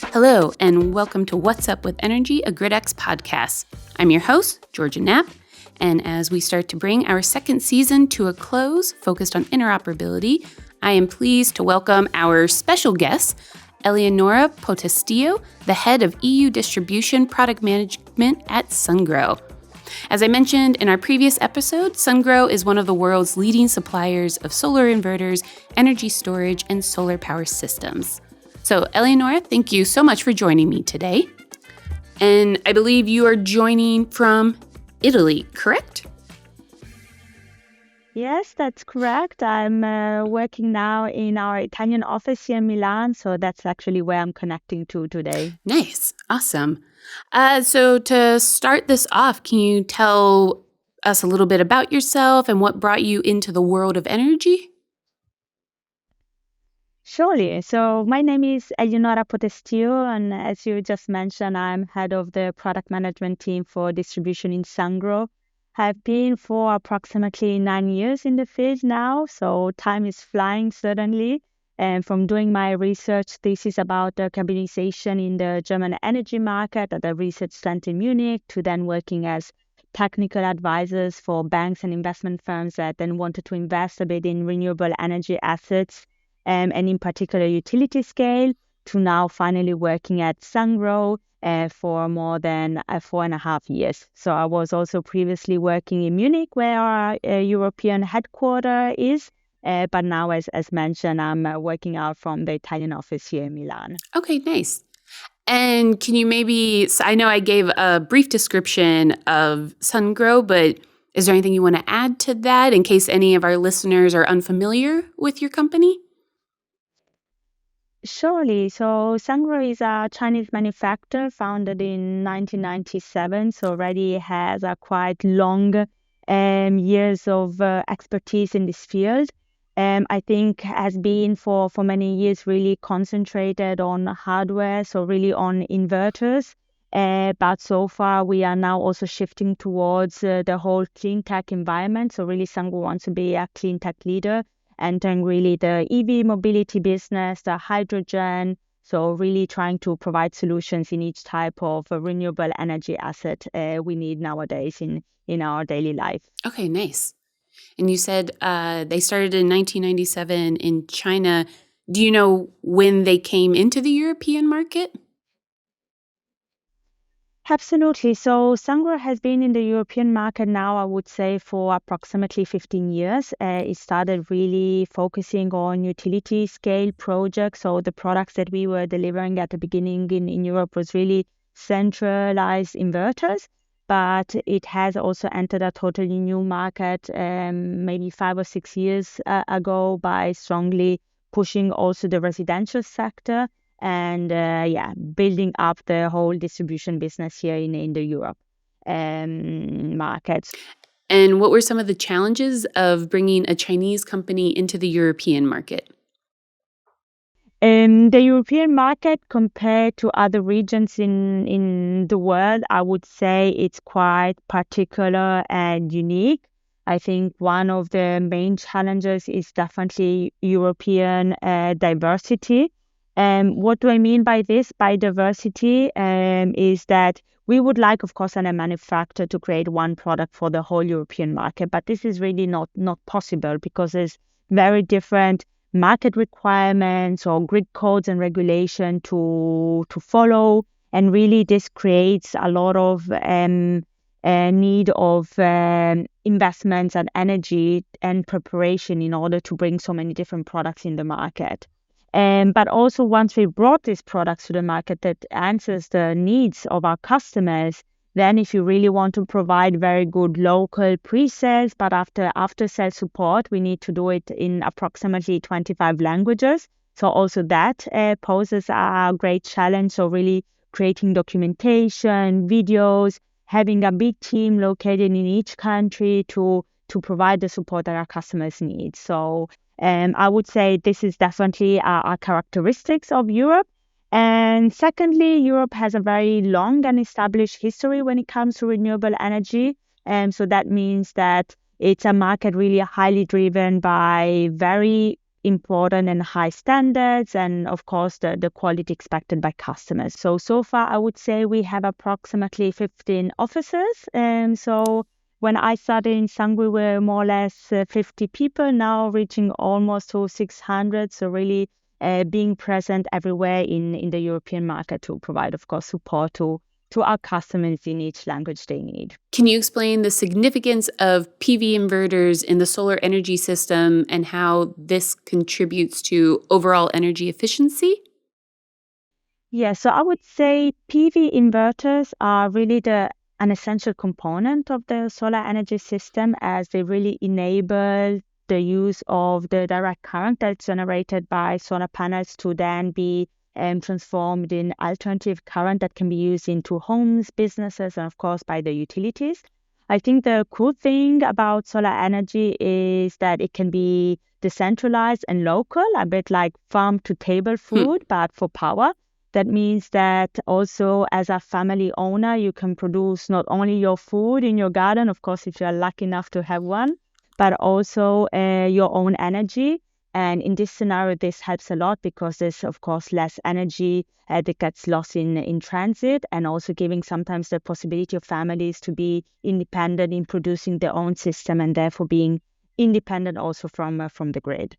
Hello, and welcome to What's Up with Energy, a GridX podcast. I'm your host, Georgia Knapp, and as we start to bring our second season to a close, focused on interoperability, I am pleased to welcome our special guest, Eleonora Potestio, the head of EU Distribution Product Management at Sungrow. As I mentioned in our previous episode, Sungrow is one of the world's leading suppliers of solar inverters, energy storage, and solar power systems. So, Eleonora, thank you so much for joining me today. And I believe you are joining from Italy, correct? Yes, that's correct. I'm working now in our Italian office here in Milan, so that's actually where I'm connecting to today. Nice. Awesome. So to start this off, can you tell us a little bit about yourself and what brought you into the world of energy? Surely. So my name is Eleonora Potestio, and as you just mentioned, I'm head of the product management team for distribution in Sungrow. I've been for approximately 9 years in the field now, so time is flying certainly. And from doing my research thesis about decarbonization in the German energy market at a research center in Munich, to then working as technical advisors for banks and investment firms that then wanted to invest a bit in renewable energy assets, and in particular utility scale, to now finally working at Sungrow for more than 4.5 years. So I was also previously working in Munich, where our European headquarter is. But now, as mentioned, I'm working out from the Italian office here in Milan. Okay, nice. And can you I know I gave a brief description of Sungrow, but is there anything you want to add to that in case any of our listeners are unfamiliar with your company? Surely. So Sungrow is a Chinese manufacturer founded in 1997, so already has a quite long years of expertise in this field. I think has been for many years really concentrated on hardware, so really on inverters. But so far we are now also shifting towards the whole clean tech environment. So really Sungrow wants to be a clean tech leader, entering really the EV mobility business, the hydrogen. So really trying to provide solutions in each type of renewable energy asset we need nowadays in our daily life. Okay, nice. And you said they started in 1997 in China. Do you know when they came into the European market? Absolutely. So Sungrow has been in the European market now, I would say, for approximately 15 years. It started really focusing on utility scale projects. So the products that we were delivering at the beginning in Europe was really centralized inverters. But it has also entered a totally new market maybe 5 or 6 years ago by strongly pushing also the residential sector and building up the whole distribution business here in the Europe markets. And what were some of the challenges of bringing a Chinese company into the European market? The European market compared to other regions in the world, I would say it's quite particular and unique. I think one of the main challenges is definitely European diversity. What do I mean by this? By diversity is that we would like, of course, as a manufacturer to create one product for the whole European market, but this is really not possible because there's very different market requirements or grid codes and regulation to follow, and really this creates a lot of need of investments and energy and preparation in order to bring so many different products in the market. But also once we brought these products to the market that answers the needs of our customers, then if you really want to provide very good local pre-sales, but after sales support, we need to do it in approximately 25 languages. So also that poses a great challenge. So really creating documentation, videos, having a big team located in each country to provide the support that our customers need. So I would say this is definitely our characteristics of Europe. And secondly, Europe has a very long and established history when it comes to renewable energy. And so that means that it's a market really highly driven by very important and high standards, and of course the quality expected by customers. So far I would say we have approximately 15 officers, and so when I started in Sungrow, we were more or less 50 people, now reaching almost to 600. So really being present everywhere in the European market to provide, of course, support to our customers in each language they need. Can you explain the significance of PV inverters in the solar energy system and how this contributes to overall energy efficiency? Yeah, so I would say PV inverters are really an essential component of the solar energy system, as they really enable the use of the direct current that's generated by solar panels to then be transformed in alternative current that can be used into homes, businesses, and of course by the utilities. I think the cool thing about solar energy is that it can be decentralized and local, a bit like farm to table food, but for power. That means that also as a family owner, you can produce not only your food in your garden, of course, if you're lucky enough to have one, but also your own energy. And in this scenario, this helps a lot because there's, of course, less energy that gets lost in transit, and also giving sometimes the possibility of families to be independent in producing their own system and therefore being independent also from the grid.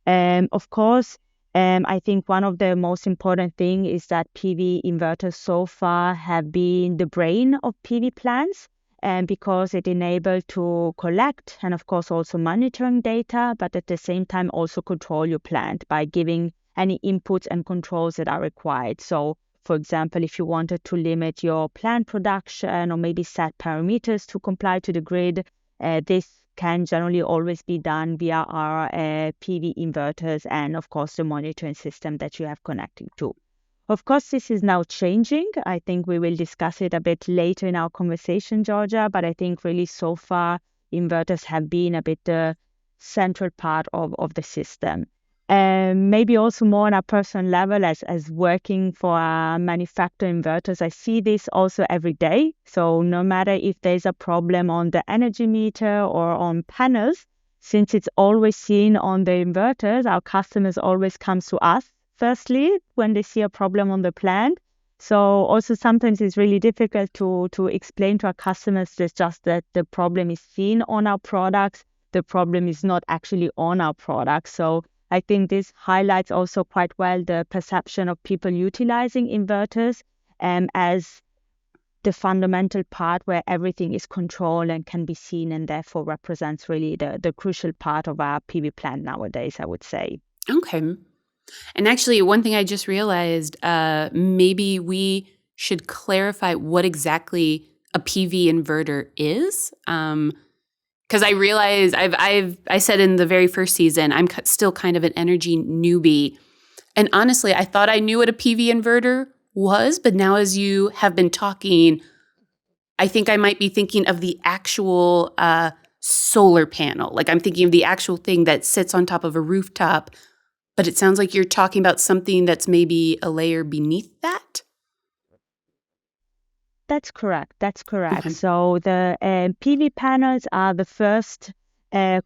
Of course, I think one of the most important thing is that PV inverters so far have been the brain of PV plants, and because it enables to collect and of course also monitoring data, but at the same time also control your plant by giving any inputs and controls that are required. So for example, if you wanted to limit your plant production or maybe set parameters to comply to the grid, this can generally always be done via our PV inverters and of course the monitoring system that you have connected to. Of course, this is now changing. I think we will discuss it a bit later in our conversation, Georgia, but I think really so far inverters have been a bit the central part of the system. Maybe also more on a personal level, as working for a manufacturer inverters, I see this also every day. So no matter if there's a problem on the energy meter or on panels, since it's always seen on the inverters, our customers always come to us firstly when they see a problem on the plant. So also sometimes it's really difficult to explain to our customers just that the problem is seen on our products. The problem is not actually on our products. So I think this highlights also quite well the perception of people utilizing inverters as the fundamental part where everything is controlled and can be seen, and therefore represents really the crucial part of our PV plant nowadays, I would say. Okay. And actually, one thing I just realized, maybe we should clarify what exactly a PV inverter is. Because I realized I said in the very first season, I'm still kind of an energy newbie. And honestly, I thought I knew what a PV inverter was, but now as you have been talking, I think I might be thinking of the actual solar panel. Like I'm thinking of the actual thing that sits on top of a rooftop, but it sounds like you're talking about something that's maybe a layer beneath that. That's correct. That's correct. Okay. So the PV panels are the first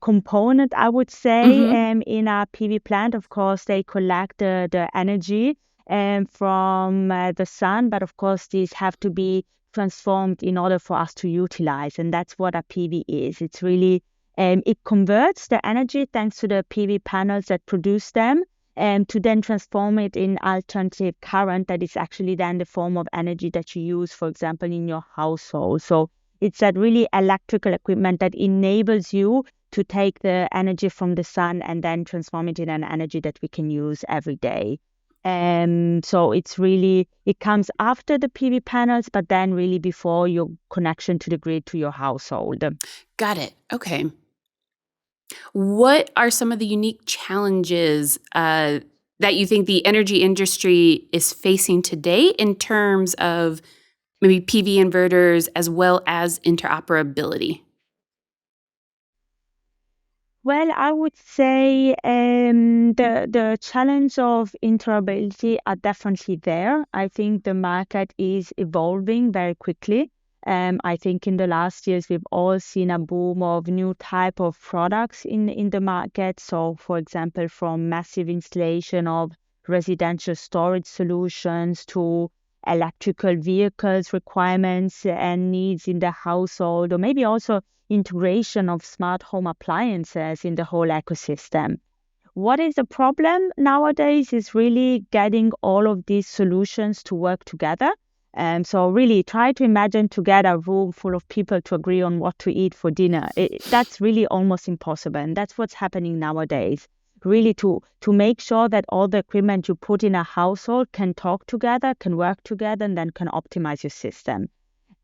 component, I would say, Mm-hmm. in our PV plant. Of course, they collect the energy from the sun, but of course, these have to be transformed in order for us to utilize. And that's what a PV is. It's really, it converts the energy thanks to the PV panels that produce them, and to then transform it in alternative current that is actually then the form of energy that you use, for example, in your household. So it's that really electrical equipment that enables you to take the energy from the sun and then transform it in an energy that we can use every day. So it's really, it comes after the PV panels, but then really before your connection to the grid to your household. Got it. Okay. What are some of the unique challenges that you think the energy industry is facing today in terms of maybe PV inverters as well as interoperability? Well, I would say the challenge of interoperability are definitely there. I think the market is evolving very quickly. I think in the last years, we've all seen a boom of new type of products in the market. So, for example, from massive installation of residential storage solutions to electrical vehicles requirements and needs in the household, or maybe also integration of smart home appliances in the whole ecosystem. What is the problem nowadays is really getting all of these solutions to work together. And so really try to imagine to get a room full of people to agree on what to eat for dinner. That's really almost impossible. And that's what's happening nowadays. Really to make sure that all the equipment you put in a household can talk together, can work together, and then can optimize your system.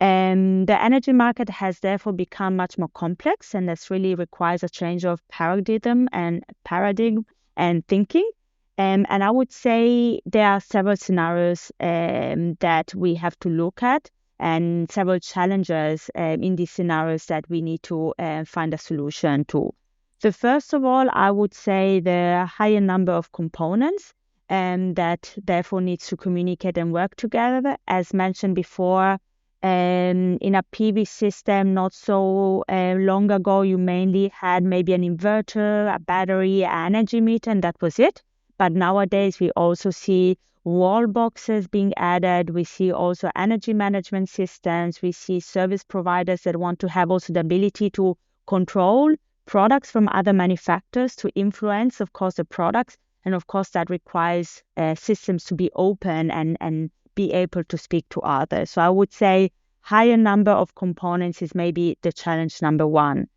And the energy market has therefore become much more complex, and this really requires a change of paradigm and thinking. And I would say there are several scenarios that we have to look at, and several challenges in these scenarios that we need to find a solution to. So first of all, I would say the higher number of components that therefore needs to communicate and work together. As mentioned before, in a PV system, not so long ago, you mainly had maybe an inverter, a battery, an energy meter, and that was it. But nowadays, we also see wall boxes being added. We see also energy management systems. We see service providers that want to have also the ability to control products from other manufacturers, to influence, of course, the products. And of course, that requires systems to be open and be able to speak to others. So I would say higher number of components is maybe the challenge number one.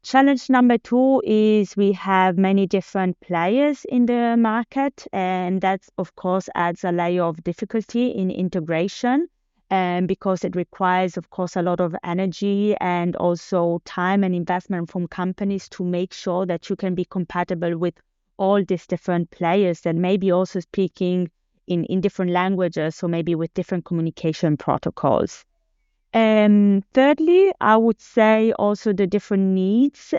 Challenge number two is we have many different players in the market, and that of course adds a layer of difficulty in integration, and because it requires of course a lot of energy and also time and investment from companies to make sure that you can be compatible with all these different players that may be also speaking in different languages, so maybe with different communication protocols. Thirdly, I would say also the different needs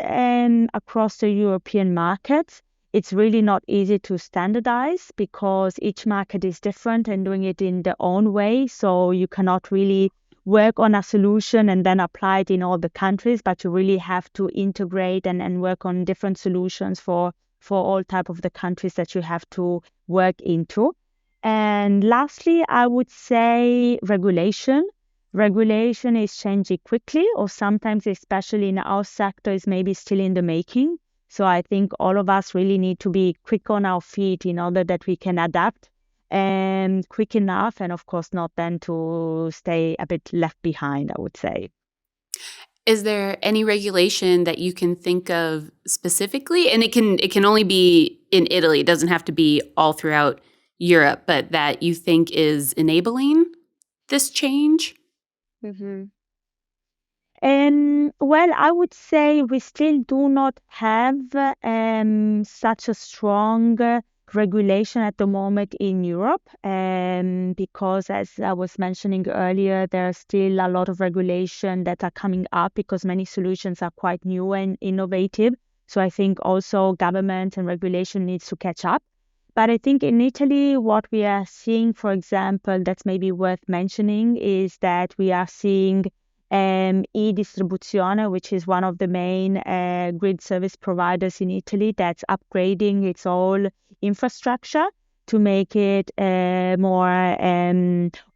across the European markets. It's really not easy to standardize because each market is different and doing it in their own way. So you cannot really work on a solution and then apply it in all the countries, but you really have to integrate and work on different solutions for all type of the countries that you have to work into. And lastly, I would say regulation. Regulation is changing quickly, or sometimes, especially in our sector, is maybe still in the making. So I think all of us really need to be quick on our feet in order that we can adapt and quick enough, and of course not then to stay a bit left behind, I would say. Is there any regulation that you can think of specifically? And it can only be in Italy. It doesn't have to be all throughout Europe, but that you think is enabling this change? Mm-hmm. Well, I would say we still do not have such a strong regulation at the moment in Europe, because as I was mentioning earlier, there are still a lot of regulation that are coming up because many solutions are quite new and innovative. So I think also government and regulation needs to catch up. But I think in Italy, what we are seeing, for example, that's maybe worth mentioning, is that we are seeing e-distribuzione, which is one of the main grid service providers in Italy, that's upgrading its whole infrastructure to make it more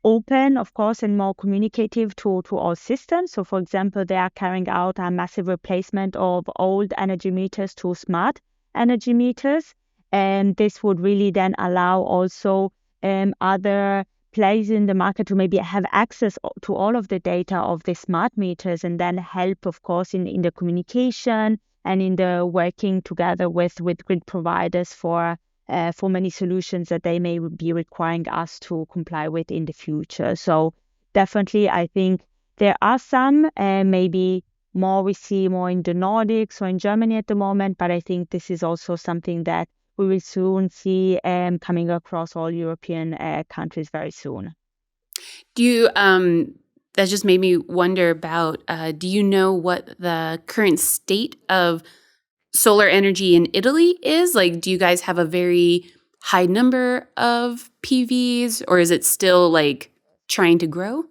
open, of course, and more communicative to all systems. So, for example, they are carrying out a massive replacement of old energy meters to smart energy meters. And this would really then allow also other players in the market to maybe have access to all of the data of the smart meters, and then help, of course, in the communication and in the working together with grid providers for many solutions that they may be requiring us to comply with in the future. So definitely, I think there are some, maybe more we see more in the Nordics or in Germany at the moment, but I think this is also something that we will soon see coming across all European countries very soon. Do you, that just made me wonder about, do you know what the current state of solar energy in Italy is? Like, do you guys have a very high number of PVs, or is it still like trying to grow?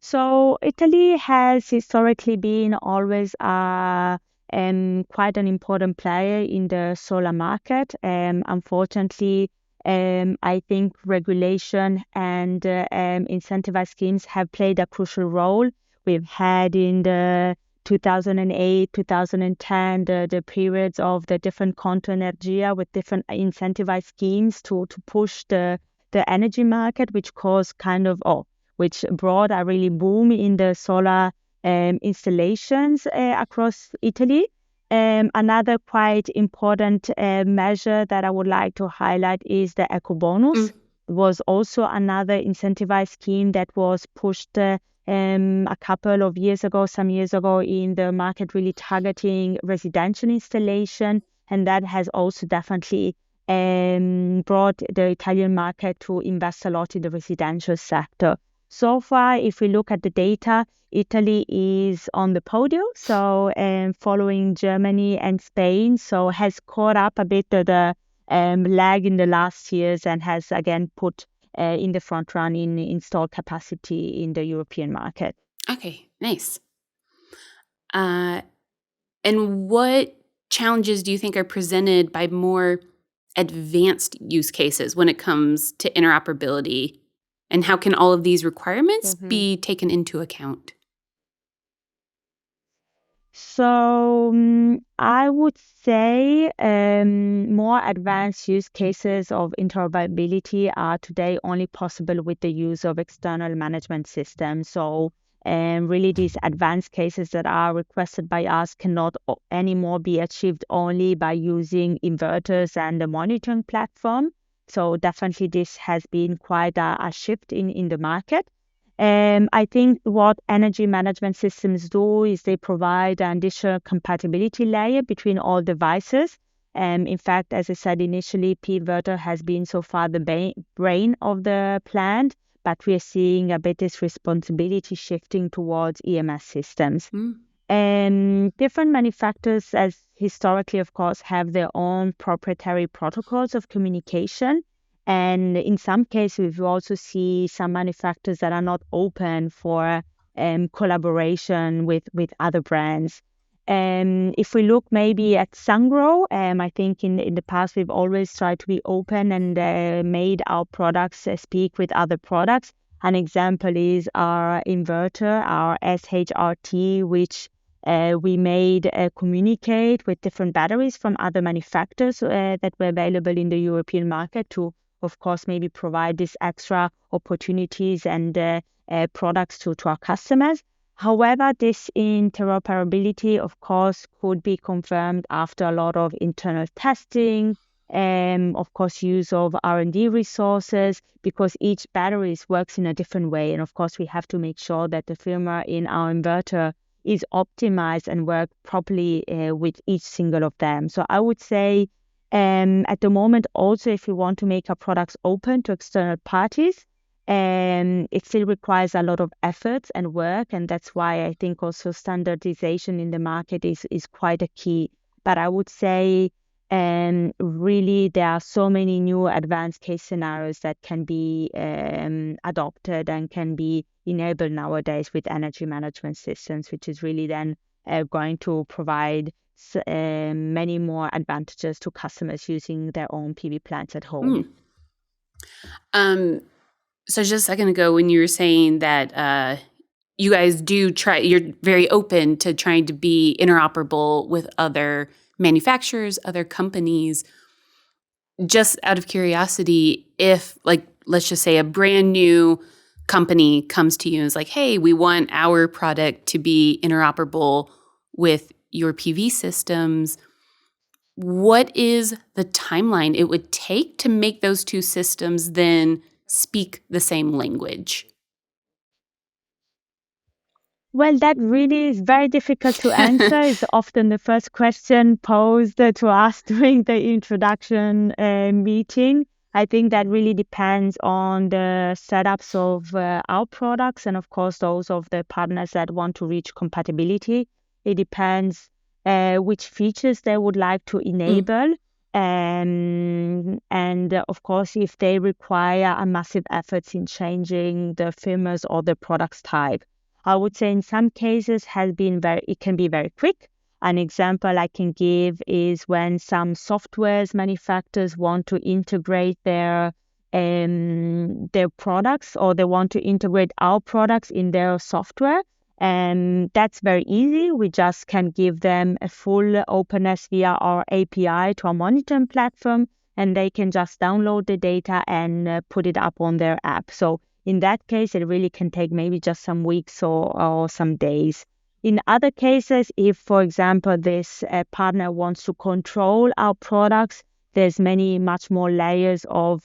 So Italy has historically been always quite an important player in the solar market. Unfortunately, I think regulation and incentivized schemes have played a crucial role. We've had in the 2008, 2010, the periods of the different Conto Energia with different incentivized schemes to push the energy market, which caused which brought a really boom in the solar installations across Italy. Another quite important measure that I would like to highlight is the eco bonus. Mm. It was also another incentivized scheme that was pushed a couple of years ago, some years ago, in the market, really targeting residential installation. And that has also definitely brought the Italian market to invest a lot in the residential sector. So far, if we look at the data, Italy is on the podium, so following Germany and Spain, so has caught up a bit of the lag in the last years and has again put in the front run in installed capacity in the European market. Okay, nice. And what challenges do you think are presented by more advanced use cases when it comes to interoperability? And how can all of these requirements be taken into account? So I would say more advanced use cases of interoperability are today only possible with the use of external management systems. So really these advanced cases that are requested by us cannot anymore be achieved only by using inverters and the monitoring platform. So definitely this has been quite a shift in the market. I think what energy management systems do is they provide an additional compatibility layer between all devices. In fact, as I said initially, P-inverter has been so far the brain of the plant, but we are seeing a bit this responsibility shifting towards EMS systems. Mm. And different manufacturers, as historically, of course, have their own proprietary protocols of communication. And in some cases, we also see some manufacturers that are not open for collaboration with other brands. If we look maybe at Sungrow, I think in the past we've always tried to be open and made our products speak with other products. An example is our inverter, our SHRT, which we made communicate with different batteries from other manufacturers that were available in the European market to, of course, maybe provide these extra opportunities and products to our customers. However, this interoperability, of course, could be confirmed after a lot of internal testing, of course, use of R&D resources, because each battery works in a different way. And of course, we have to make sure that the firmware in our inverter is optimized and work properly with each single of them. So I would say at the moment, also, if we want to make our products open to external parties, it still requires a lot of effort and work. And that's why I think also standardization in the market is quite a key. But I would say really there are so many new advanced case scenarios that can be adopted and can be enabled nowadays with energy management systems, which is really then going to provide many more advantages to customers using their own PV plants at home. So just a second ago, when you were saying that you guys you're very open to trying to be interoperable with other manufacturers, other companies. Just out of curiosity, if, like, let's just say a brand new company comes to you and is like, hey, we want our product to be interoperable with your PV systems, what is the timeline it would take to make those two systems then speak the same language? Well, that really is very difficult to answer. It's often the first question posed to us during the introduction meeting. I think that really depends on the setups of our products and, of course, those of the partners that want to reach compatibility. It depends which features they would like to Mm. enable. And of course, if they require a massive efforts in changing the firmwares or the products type. I would say in some cases it can be very quick. An example I can give is when some softwares manufacturers want to integrate their products, or they want to integrate our products in their software. And that's very easy. We just can give them a full openness via our API to our monitoring platform, and they can just download the data and put it up on their app. So in that case, it really can take maybe just some weeks or some days. In other cases, if, for example, this partner wants to control our products, there's much more layers of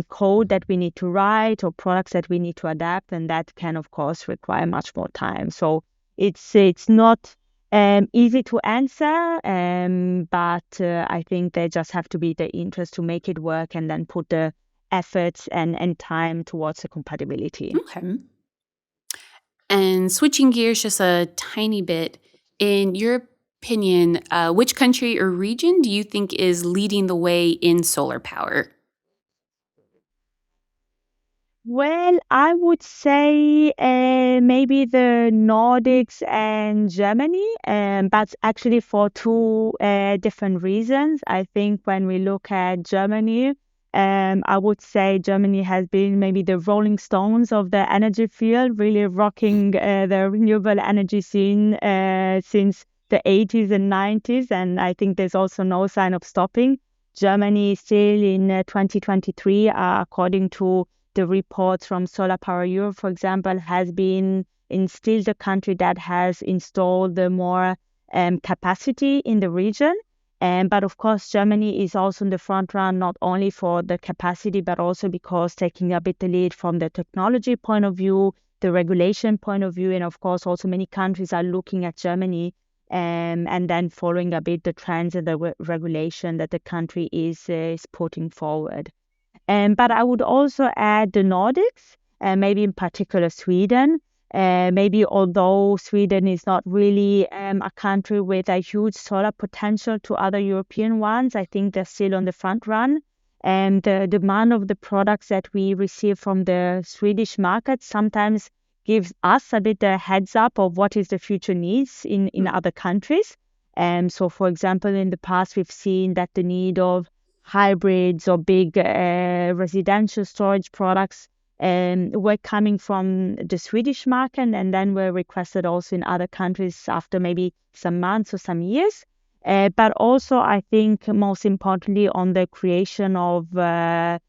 code that we need to write, or products that we need to adapt, and that can, of course, require much more time. So it's not easy to answer, but I think there just have to be the interest to make it work, and then put the efforts and time towards the compatibility. Okay. And switching gears just a tiny bit, in your opinion, which country or region do you think is leading the way in solar power? Well, I would say maybe the Nordics and Germany, but actually for two different reasons. I think when we look at Germany, I would say Germany has been maybe the Rolling Stones of the energy field, really rocking the renewable energy scene since the 80s and 90s, and I think there's also no sign of stopping. Germany still in 2023, according to the reports from Solar Power Europe, for example, has been still the country that has installed the more capacity in the region. But of course, Germany is also in the front run, not only for the capacity, but also because taking a bit the lead from the technology point of view, the regulation point of view, and of course, also many countries are looking at Germany and then following a bit the trends and the regulation that the country is putting forward. But I would also add the Nordics, maybe in particular Sweden. Maybe although Sweden is not really a country with a huge solar potential to other European ones, I think they're still on the front run. And the demand of the products that we receive from the Swedish market sometimes gives us a bit a heads up of what is the future needs in other countries. So, for example, in the past, we've seen that the need of hybrids or big residential storage products were coming from the Swedish market, and then were requested also in other countries after maybe some months or some years. But also, I think most importantly, on the creation of a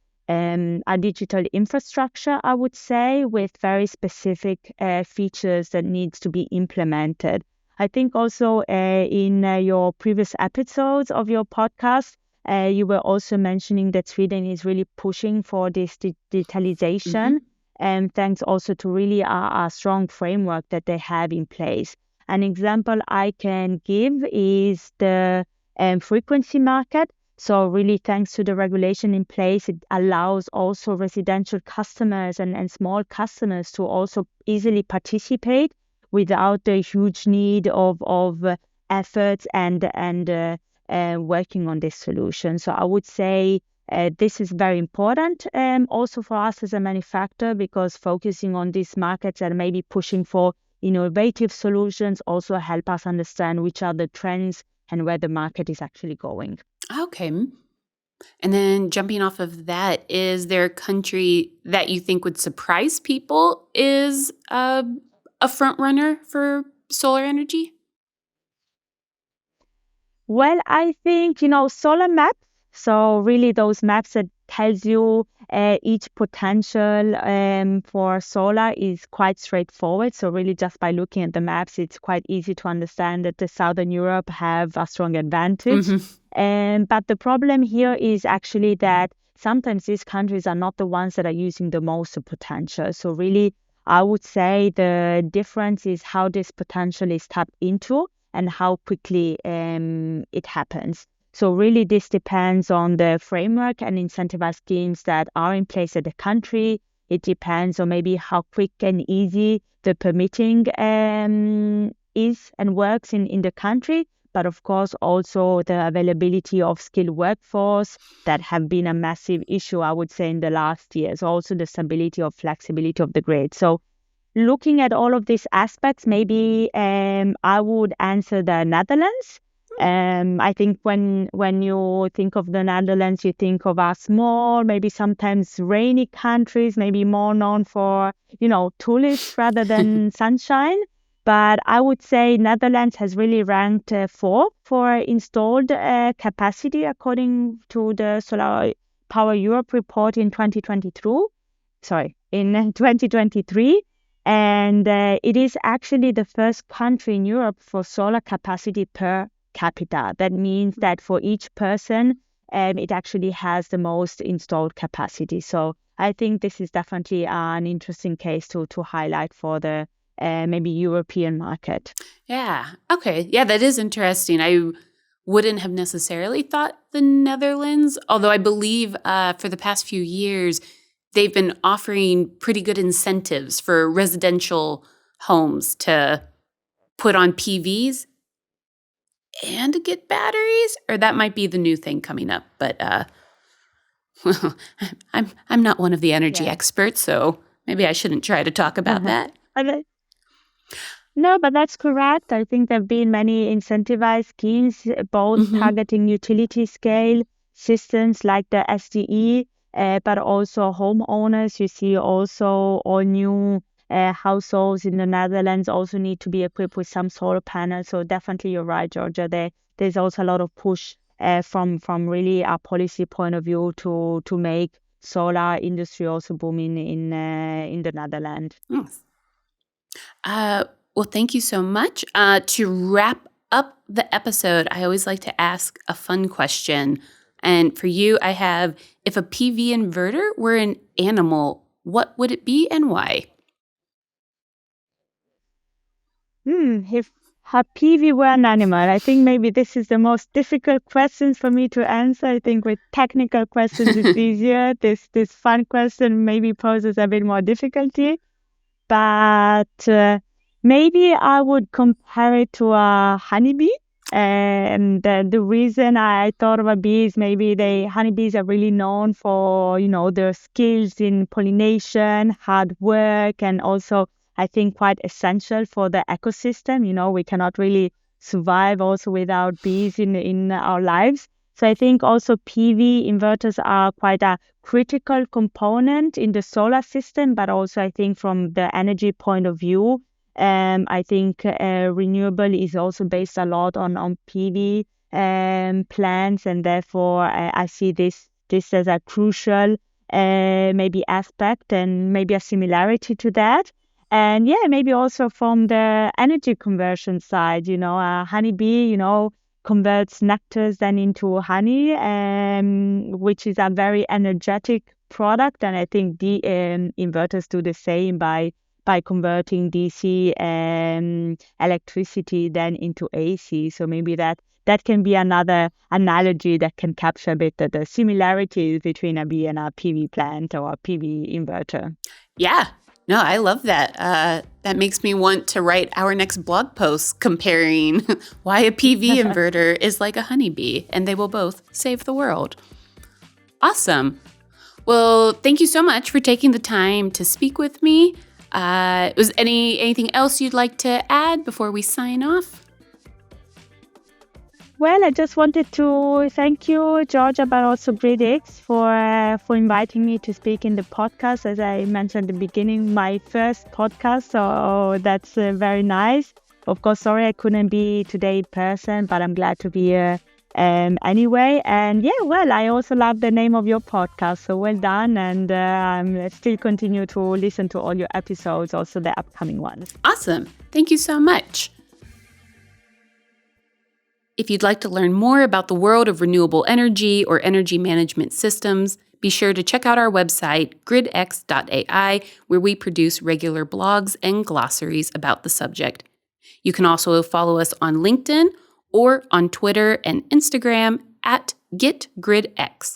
digital infrastructure, I would say, with very specific features that needs to be implemented. I think also in your previous episodes of your podcast, you were also mentioning that Sweden is really pushing for this digitalization, and thanks also to really a strong framework that they have in place. An example I can give is the frequency market. So really, thanks to the regulation in place, it allows also residential customers and small customers to also easily participate without the huge need of efforts and working on this solution. So I would say this is very important also for us as a manufacturer, because focusing on these markets and maybe pushing for innovative solutions also help us understand which are the trends and where the market is actually going. Okay. And then jumping off of that, is there a country that you think would surprise people is a front runner for solar energy? Well, I think, solar maps. So really those maps that tells you each potential for solar is quite straightforward. So really just by looking at the maps, it's quite easy to understand that the Southern Europe have a strong advantage. But the problem here is actually that sometimes these countries are not the ones that are using the most potential. So really, I would say the difference is how this potential is tapped into and how quickly it happens. So really, this depends on the framework and incentivized schemes that are in place at the country. It depends on maybe how quick and easy the permitting is and works in the country. But of course, also the availability of skilled workforce that have been a massive issue, I would say, in the last years. Also the stability or flexibility of the grid. So looking at all of these aspects, maybe I would answer the Netherlands. I think when you think of the Netherlands, you think of a small, maybe sometimes rainy countries, maybe more known for, tulips rather than sunshine. But I would say Netherlands has really ranked fourth for installed capacity according to the Solar Power Europe report in 2023. And it is actually the first country in Europe for solar capacity per capita. That means that for each person, it actually has the most installed capacity. So I think this is definitely an interesting case to highlight for the maybe European market. Yeah. Okay. Yeah, that is interesting. I wouldn't have necessarily thought the Netherlands, although I believe for the past few years, they've been offering pretty good incentives for residential homes to put on PVs and get batteries, or that might be the new thing coming up. But well, I'm not one of the energy experts, so maybe I shouldn't try to talk about that. No, but that's correct. I think there have been many incentivized schemes, both targeting utility scale systems like the SDE, but also homeowners. You see also all new households in the Netherlands also need to be equipped with some solar panels. So definitely you're right, Georgia. There's also a lot of push from really a policy point of view to make solar industry also booming in the Netherlands. Well, thank you so much. To wrap up the episode, I always like to ask a fun question. And for you, I have, if a PV inverter were an animal, what would it be and why? If a PV were an animal, I think maybe this is the most difficult questions for me to answer. I think with technical questions, it's easier. This fun question maybe poses a bit more difficulty. But maybe I would compare it to a honeybee. And the reason I thought of a bee is maybe honeybees are really known for, their skills in pollination, hard work, and also I think quite essential for the ecosystem. We cannot really survive also without bees in our lives. So I think also PV inverters are quite a critical component in the solar system, but also I think from the energy point of view, I think renewable is also based a lot on PV plants, and therefore I see this as a crucial maybe aspect and maybe a similarity to that. And maybe also from the energy conversion side, a honeybee, converts nectars then into honey, which is a very energetic product. And I think the inverters do the same by converting DC electricity then into AC. So maybe that can be another analogy that can capture a bit the similarities between a bee and a PV plant or a PV inverter. Yeah. No, I love that. That makes me want to write our next blog post comparing why a PV inverter is like a honeybee, and they will both save the world. Awesome. Well, thank you so much for taking the time to speak with me. Was anything else you'd like to add before we sign off? Well, I just wanted to thank you, Georgia, but also GridX for inviting me to speak in the podcast. As I mentioned at the beginning, my first podcast, so that's very nice. Of course, sorry I couldn't be today in person, but I'm glad to be here anyway. And I also love the name of your podcast, so well done. And I still continue to listen to all your episodes, also the upcoming ones. Awesome. Thank you so much. If you'd like to learn more about the world of renewable energy or energy management systems, be sure to check out our website, gridx.ai, where we produce regular blogs and glossaries about the subject. You can also follow us on LinkedIn or on Twitter and Instagram @GetGridX.